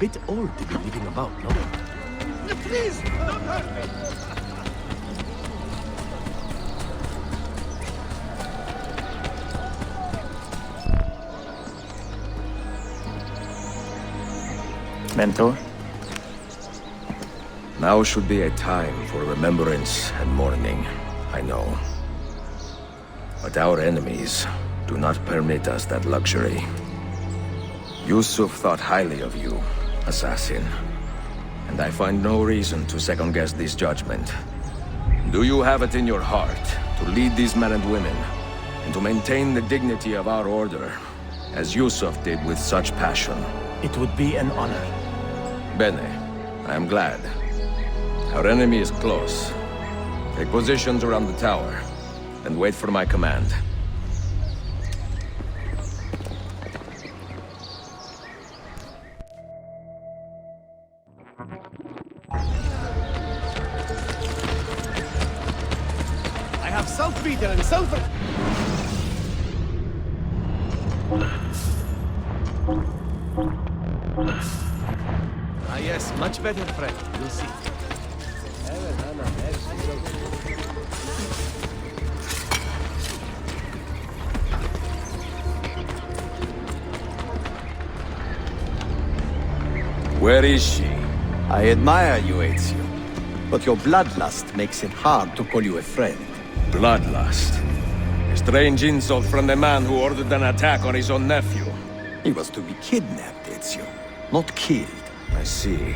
bit old to be living about, no? Please, don't hurt me! Mentor? Now should be a time for remembrance and mourning, I know. But our enemies do not permit us that luxury. Yusuf thought highly of you, assassin. And I find no reason to second-guess this judgment. Do you have it in your heart to lead these men and women, and to maintain the dignity of our order, as Yusuf did with such passion? It would be an honor. Bene, I am glad. Our enemy is close. Take positions around the tower, and wait for my command. I have saltpeter and sulfur! Ah yes, much better, friend. You'll see. Where is she? I admire you, Ezio. But your bloodlust makes it hard to call you a friend. Bloodlust. A strange insult from the man who ordered an attack on his own nephew. He was to be kidnapped, Ezio, not killed. I see.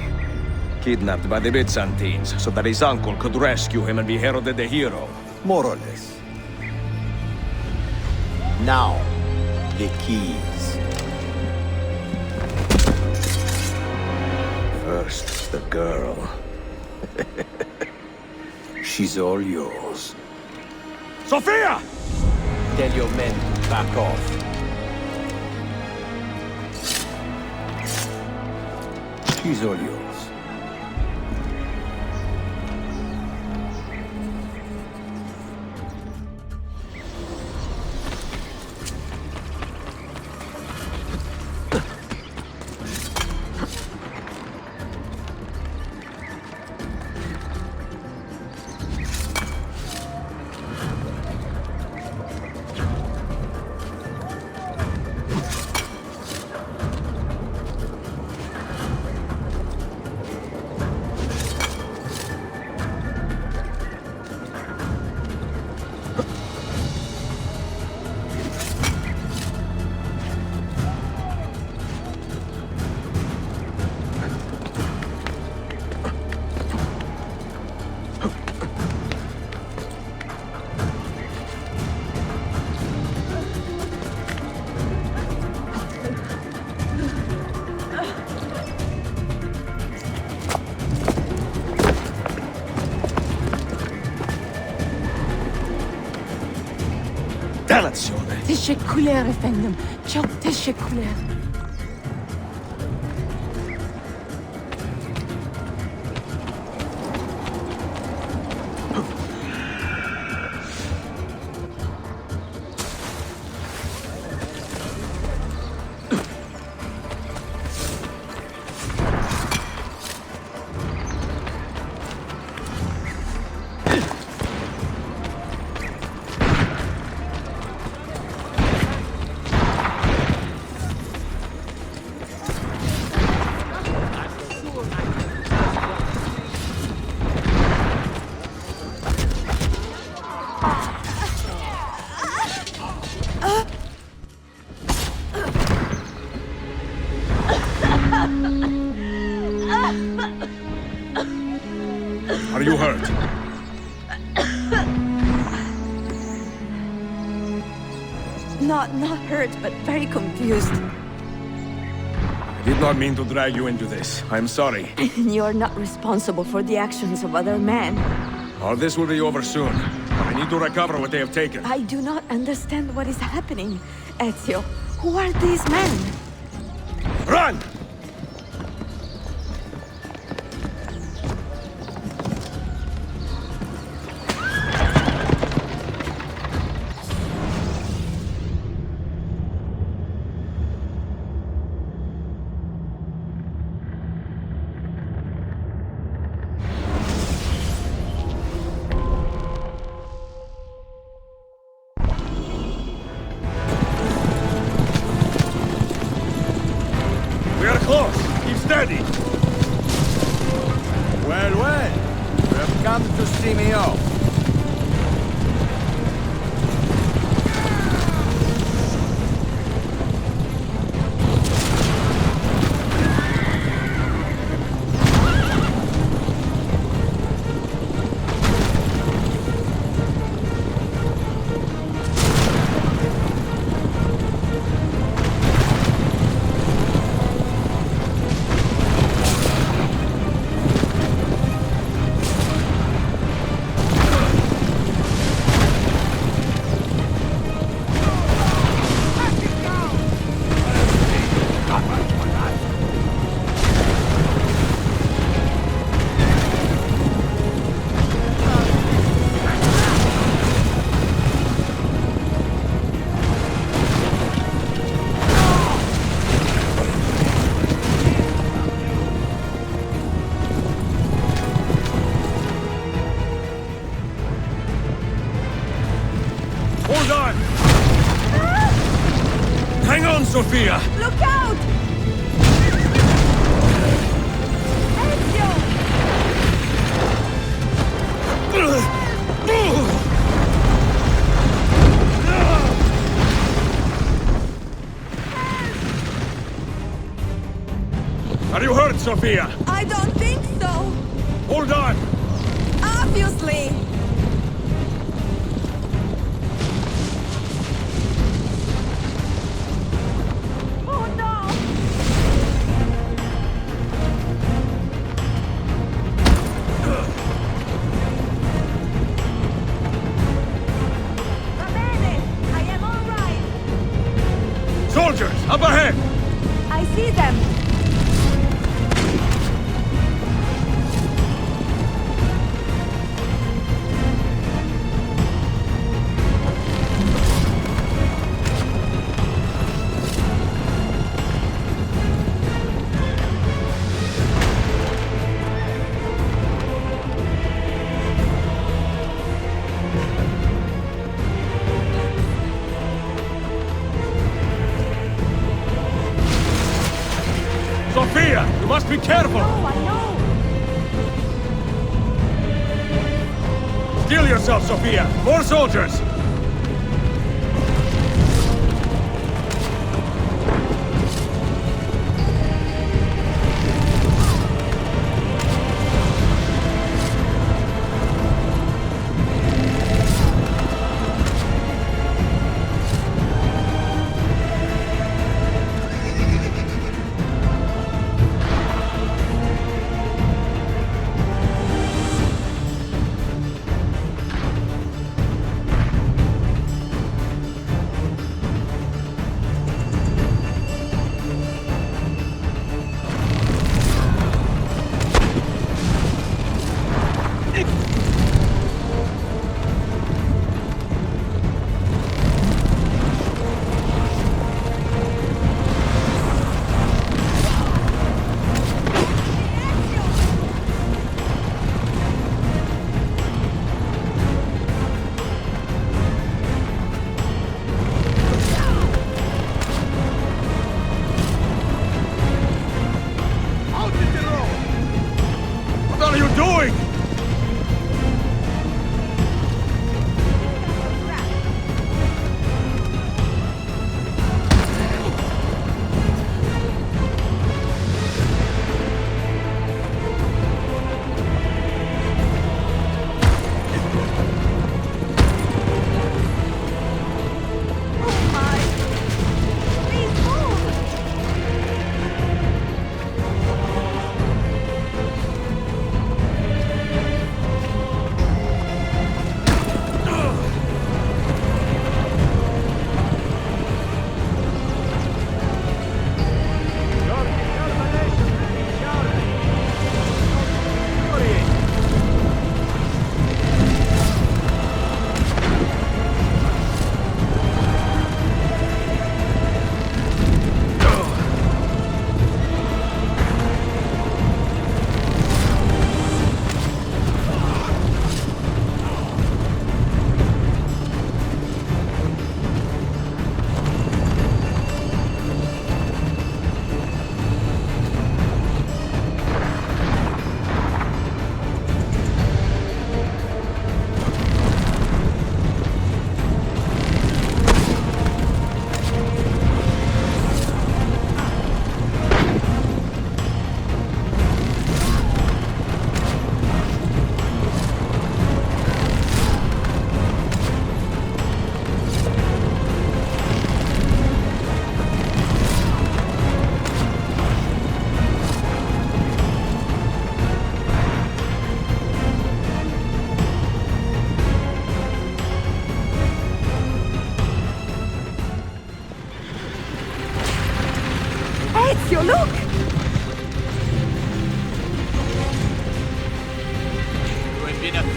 Kidnapped by the Byzantines, so that his uncle could rescue him and be heralded a hero. More or less. Now, the keys. First, the girl. She's all yours. Sophia! Tell your men to back off. She's all yours. Dannazione! تشكرler efendim. Çok teşekkürler. Are you hurt? Not hurt, but very confused. I did not mean to drag you into this. I'm sorry. You're not responsible for the actions of other men. All this will be over soon. I need to recover what they have taken. I do not understand what is happening. Ezio, who are these men? Run! see me off. Hold on! Hang on, Sophia! Look out! Ezio! Are you hurt, Sophia? I don't think so. Hold on! Obviously. Oh no! Va bene. I am all right. Soldiers, up ahead! I see them. Sophia, you must be careful! Oh, I know. Steel yourself, Sophia! More soldiers!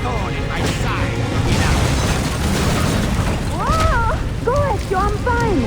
thorn in my side from without. Whoa! Go, Ezio, I'm fine.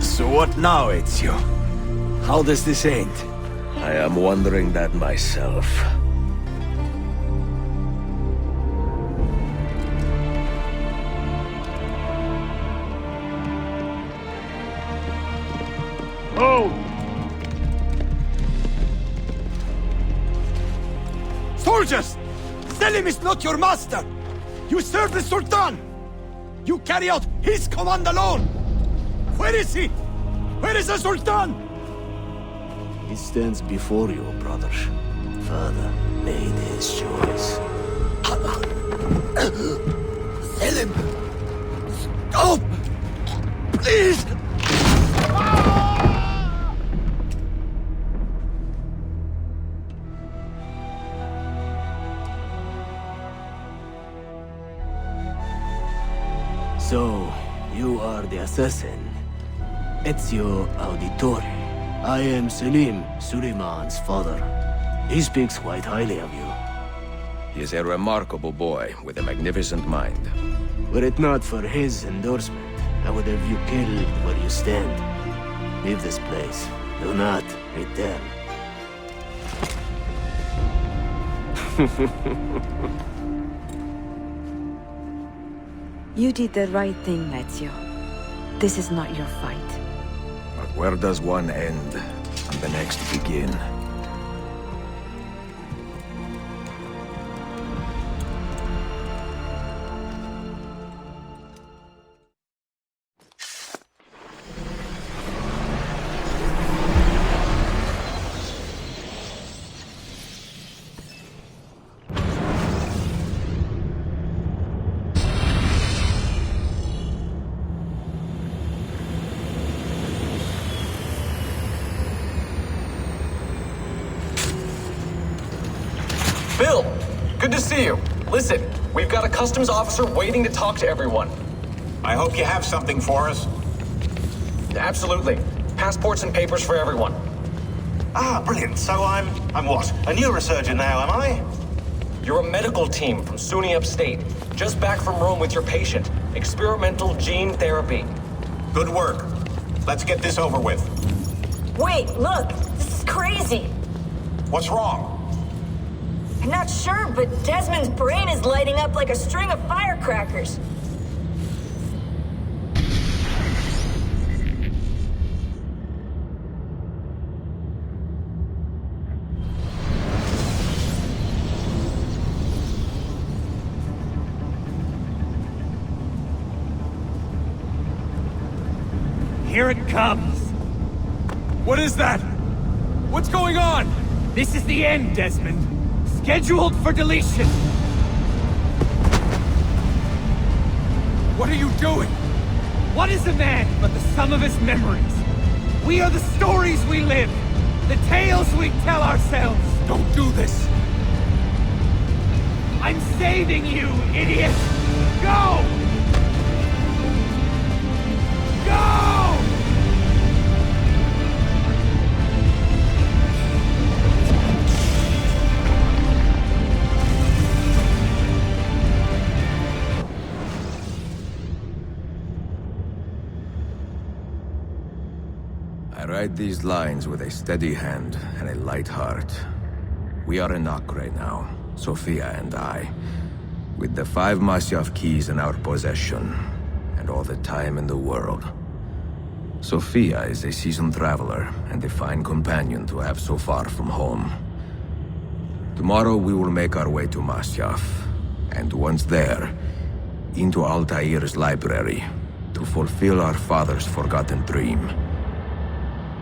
So what now, Ezio? How does this end? I am wondering that myself. Soldiers! Selim is not your master! You serve the Sultan! You carry out his command alone! Where is he? Where is the Sultan? He stands before you, brother. Father made his choice. Selim! Stop! Please! So, you are the assassin. Ezio Auditore. I am Selim, Suleiman's father. He speaks quite highly of you. He is a remarkable boy with a magnificent mind. Were it not for his endorsement, I would have you killed where you stand. Leave this place. Do not return. You did the right thing, Ezio. This is not your fight. But where does one end and the next begin? Bill, good to see you. Listen, we've got a customs officer waiting to talk to everyone. I hope you have something for us. Absolutely. Passports and papers for everyone. Ah, brilliant. So I'm what? A neurosurgeon now, am I? You're a medical team from SUNY Upstate. Just back from Rome with your patient. Experimental gene therapy. Good work. Let's get this over with. Wait, look! This is crazy! What's wrong? I'm not sure, but Desmond's brain is lighting up like a string of firecrackers. Here it comes! What is that? What's going on? This is the end, Desmond. Scheduled for deletion. What are you doing? What is a man but the sum of his memories? We are the stories we live, the tales we tell ourselves. Don't do this. I'm saving you, idiot! Go! Go! Write these lines with a steady hand and a light heart. We are in Acre now, Sophia and I, with the 5 Masyaf keys in our possession, and all the time in the world. Sophia is a seasoned traveler, and a fine companion to have so far from home. Tomorrow we will make our way to Masyaf, and once there, into Altair's library, to fulfill our father's forgotten dream.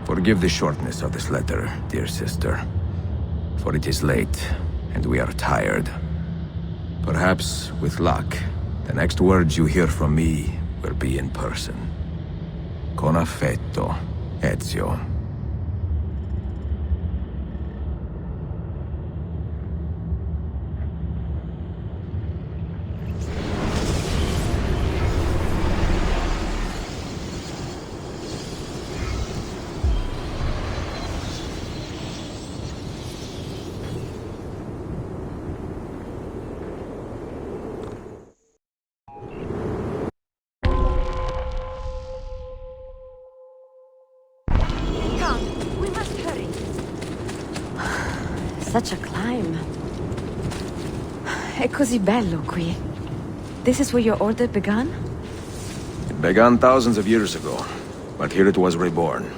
Forgive the shortness of this letter, dear sister, for it is late, and we are tired. Perhaps, with luck, the next words you hear from me will be in person. Con affetto, Ezio. Such a climb. È così bello qui. This is where your order began? It began thousands of years ago, but here it was reborn.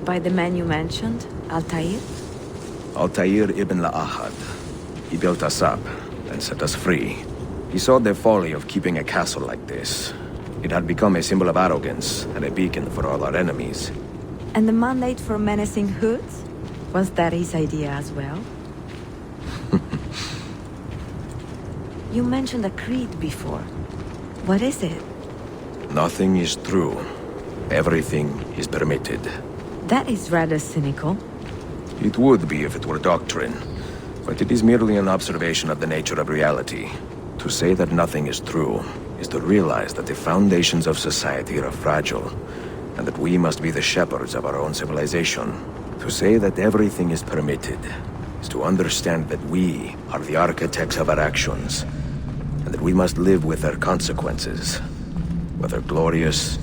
By the man you mentioned, Altair? Altair ibn La'ahad. He built us up, and set us free. He saw the folly of keeping a castle like this. It had become a symbol of arrogance, and a beacon for all our enemies. And the mandate for menacing hoods? Was that his idea as well? You mentioned a creed before. What is it? Nothing is true. Everything is permitted. That is rather cynical. It would be if it were doctrine, but it is merely an observation of the nature of reality. To say that nothing is true is to realize that the foundations of society are fragile, and that we must be the shepherds of our own civilization. To say that everything is permitted is to understand that we are the architects of our actions, and that we must live with their consequences, whether glorious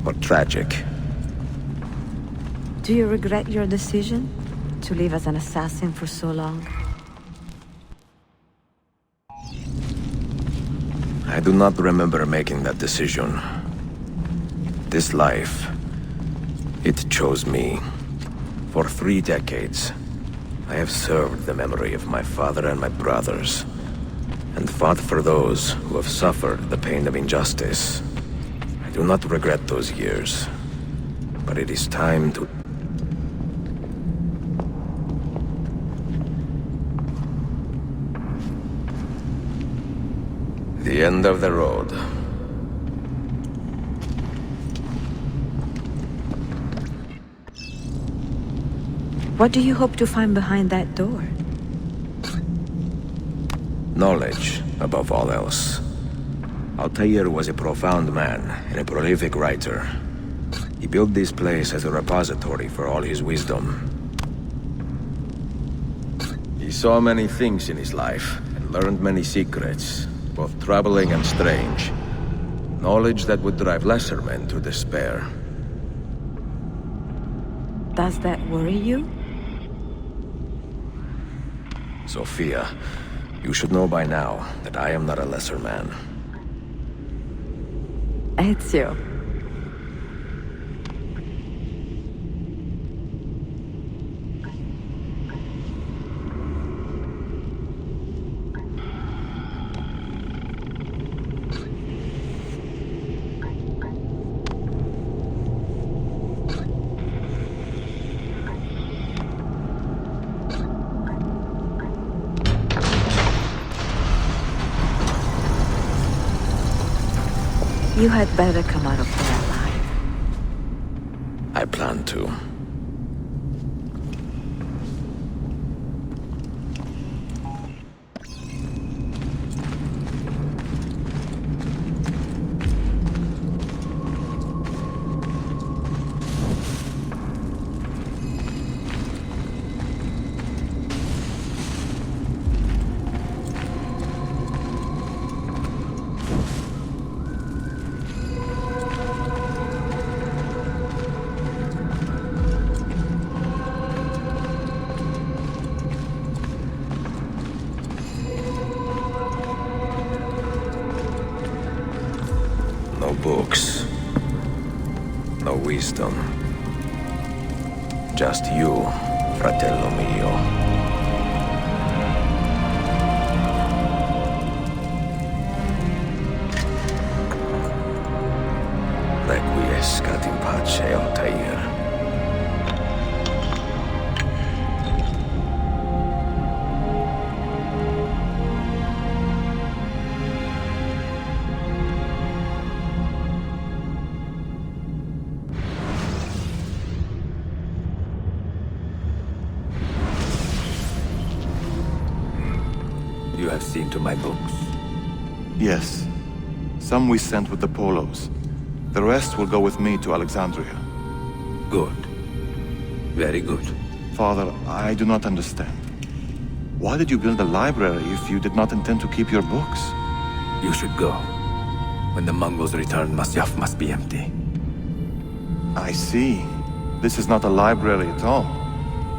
or tragic. Do you regret your decision to live as an assassin for so long? I do not remember making that decision. This life, it chose me. For 3 decades, I have served the memory of my father and my brothers, and fought for those who have suffered the pain of injustice. I do not regret those years, but it is time to... The end of the road. What do you hope to find behind that door? Knowledge, above all else. Altair was a profound man and a prolific writer. He built this place as a repository for all his wisdom. He saw many things in his life and learned many secrets, both troubling and strange. Knowledge that would drive lesser men to despair. Does that worry you? Sophia, you should know by now that I am not a lesser man. Ezio. You had better come out of there alive. I plan to. books. No wisdom. Just you, fratello mio. Requiescat in pace, Altair. You have seen to my books? Yes. Some we sent with the Polos. The rest will go with me to Alexandria. Good. Very good. Father, I do not understand. Why did you build a library if you did not intend to keep your books? You should go. When the Mongols return, Masyaf must be empty. I see. This is not a library at all.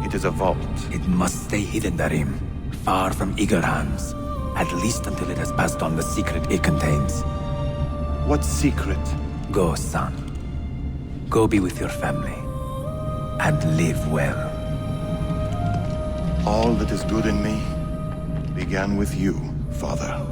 It is a vault. It must stay hidden, Darim. Far from eager hands. At least until it has passed on the secret it contains. What secret? Go, son. Go be with your family. And live well. All that is good in me began with you, Father.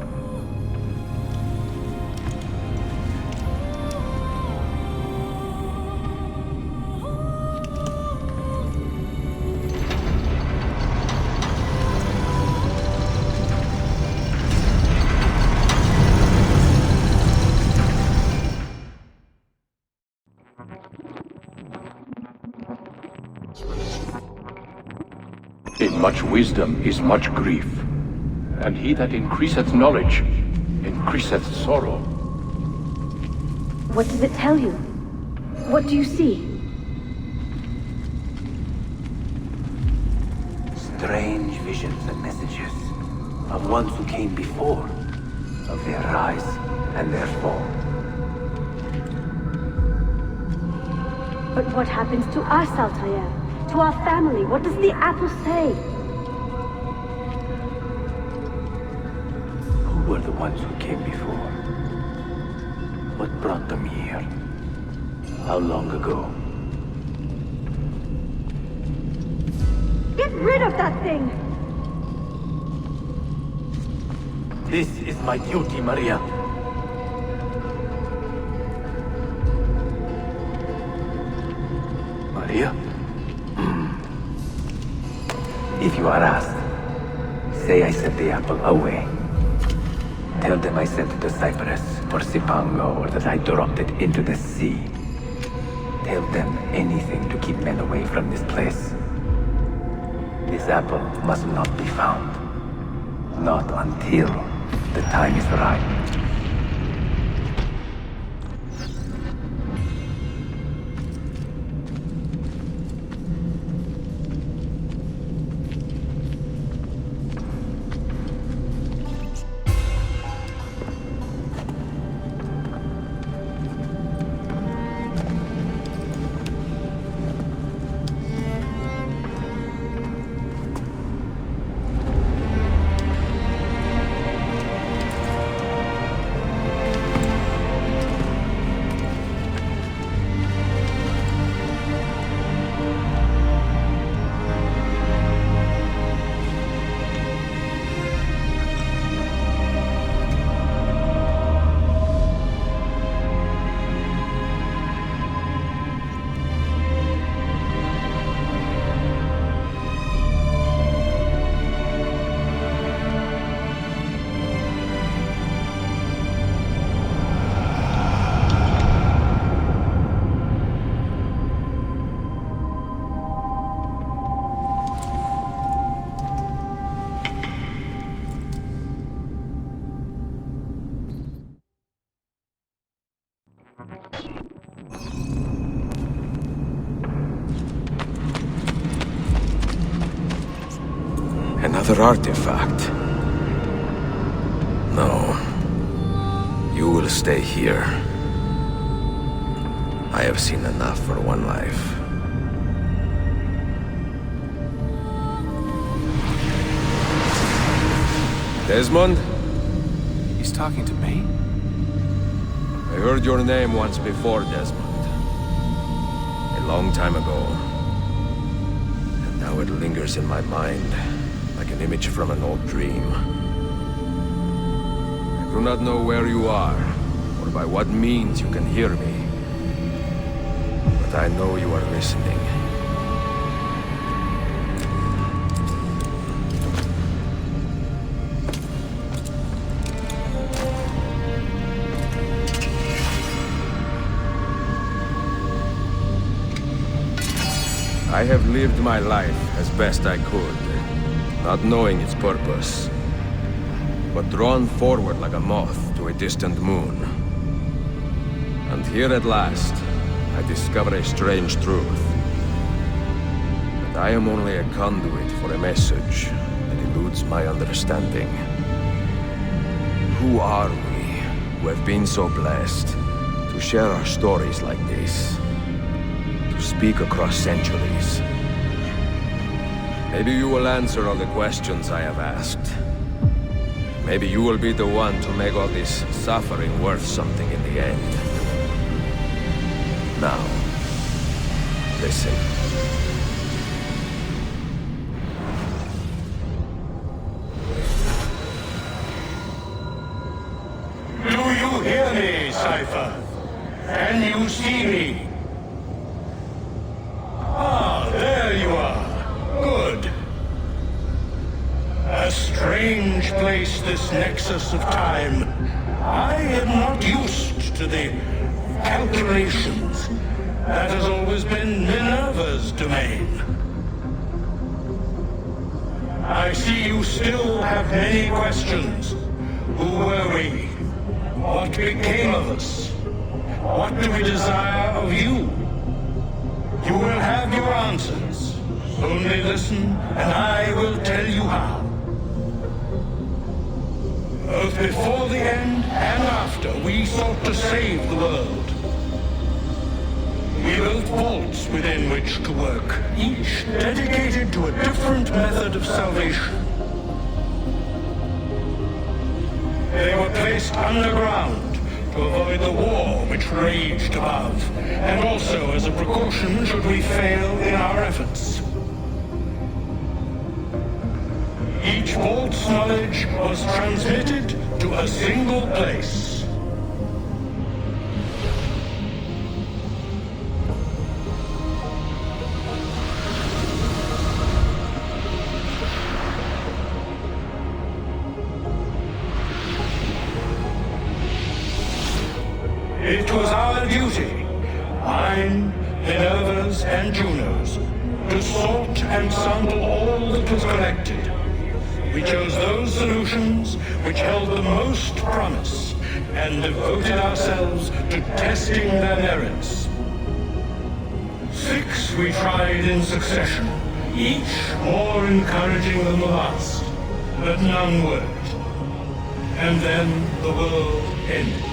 In much wisdom is much grief, and he that increaseth knowledge increaseth sorrow. What does it tell you? What do you see? Strange visions and messages of ones who came before, of their rise and their fall. But what happens to us, Altair? To our family? What does the apple say? Who were the ones who came before? What brought them here? How long ago? Get rid of that thing! This is my duty, Maria. Maria? If you are asked, say I sent the apple away. Tell them I sent it to Cyprus or Cipango, or that I dropped it into the sea. Tell them anything to keep men away from this place. This apple must not be found. Not until the time is right. Another artifact. No. You will stay here. I have seen enough for one life. Desmond? He's talking to me? heard your name once before, Desmond. A long time ago. And now it lingers in my mind, like an image from an old dream. I do not know where you are, or by what means you can hear me. But I know you are listening. I have lived my life as best I could, not knowing its purpose, but drawn forward like a moth to a distant moon. And here at last, I discover a strange truth. That I am only a conduit for a message that eludes my understanding. Who are we, who have been so blessed, to share our stories like this? To speak across centuries. Maybe you will answer all the questions I have asked. Maybe you will be the one to make all this suffering worth something in the end. Now, listen. Do you hear me, Cypher? Can you see me? Ah, there you are. Good. A strange place, this nexus of time. I am not used to the calculations. That has always been Minerva's domain. I see you still have many questions. Who were we? What became of us? What do we desire of you? You will have your answers. Only listen, and I will tell you how. Both before the end and after, we sought to save the world. We built vaults within which to work, each dedicated to a different method of salvation. They were placed underground to avoid the war which raged above, and also as a precaution should we fail in our efforts. Each vault's knowledge was transmitted to a single place. It was our duty, mine, Minerva's, and Juno's, to sort and sample all that was collected. We chose those solutions which held the most promise, and devoted ourselves to testing their merits. 6 we tried in succession, each more encouraging than the last, but none worked. And then the world ended.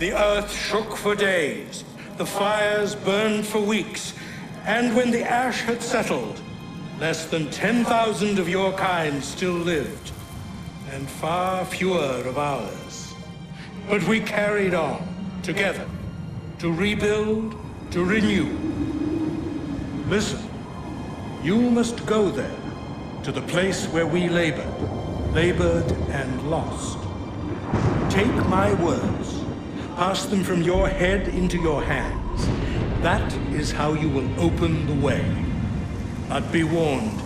The earth shook for days, the fires burned for weeks, and when the ash had settled, less than 10,000 of your kind still lived, and far fewer of ours. But we carried on, together, to rebuild, to renew. Listen, you must go there, to the place where we labored and lost. Take my words, pass them from your head into your hands. That is how you will open the way. But be warned,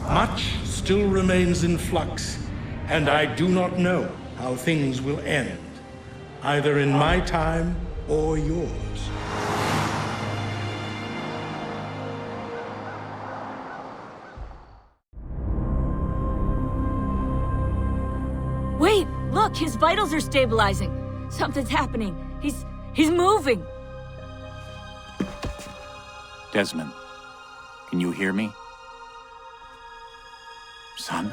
much still remains in flux, and I do not know how things will end, either in my time or yours. Wait, look, his vitals are stabilizing. Something's happening. He's moving. Desmond, can you hear me? Son?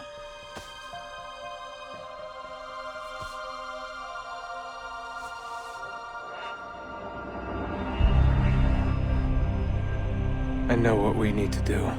I know what we need to do.